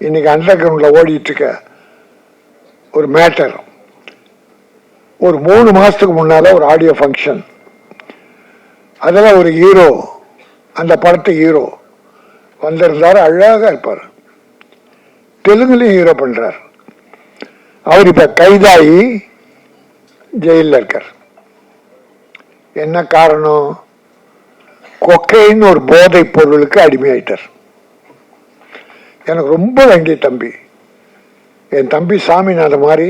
இன்னைக்கு அண்டர் கிரவுண்டில் ஓடிட்டு இருக்க ஒரு மேட்டர். ஒரு 3 மாசத்துக்கு முன்னால ஒரு ஆடியோ ஃபங்க்ஷன், அதில் ஒரு ஹீரோ, அந்த படத்து ஹீரோ வந்திருந்தார். அழகாக இருப்பார், தெலுங்குலையும் ஹீரோ பண்றார். அவர் இப்ப கைதாகி ஜெயிலில் இருக்கார். என்ன காரணம்? கொக்கைன்னு ஒரு போதை பொருளுக்கு அடிமையாயிட்டார். எனக்கு ரொம்ப வேண்டிய தம்பி, என் தம்பி சாமிநாத மாதிரி.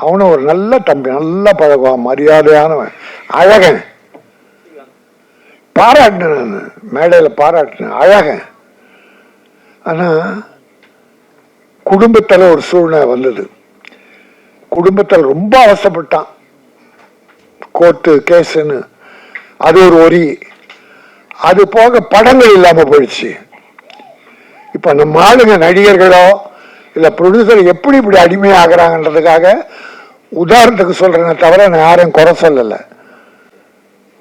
அவனும் ஒரு நல்ல தம்பி, நல்லா பழகுவான், மரியாதையானவன், அழகன். பாராட்டினேன், நான் மேடையில் பாராட்டினேன், அழகன். ஆனா குடும்பத்தில் ஒரு சூழ்நிலை வந்தது. குடும்பத்தில் ரொம்ப அவசப்பட்டான், கோர்ட்டு கேஸுன்னு. அது ஒரு ஒரி. அது போக படங்கள் இல்லாம போயிடுச்சு. இப்ப நம்ம ஆளுங்க நடிகர்களோ இல்ல ப்ரொடியூசர் எப்படி இப்படி அடிமையாகிறாங்கன்றதுக்காக உதாரணத்துக்கு சொல்றேனே தவிர நான் யாரையும் குறை சொல்லல.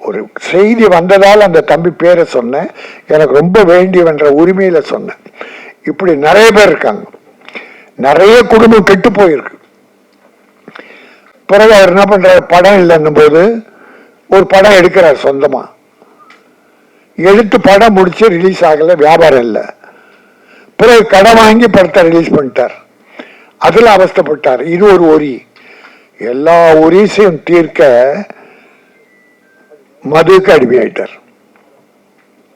ஒரு செய்தி வந்ததால் அந்த தம்பி பேரை சொன்னேன், எனக்கு ரொம்ப வேண்டியவன்ற உரிமையில சொன்னேன். இப்படி நிறைய பேர் இருக்காங்க. நிறைய குடும்பம் கெட்டு போயிருக்கு. பிறகு அவர் என்ன பண்றாரு, படம் இல்லைன்னும் போது ஒரு படம் எடுக்கிறார் சொந்தமா. எடுத்து படம் முடிச்சு ரிலீஸ் ஆகல, வியாபாரம் இல்லை. பிறகு கடன் வாங்கி படத்தை ரிலீஸ் பண்ணிட்டார். அதுல அவஸ்தப்பட்டார். இது ஒரு ஒரி. எல்லா ஒரிசையும் தீர்க்க மதுக்கு அடிமையாயிட்டார்.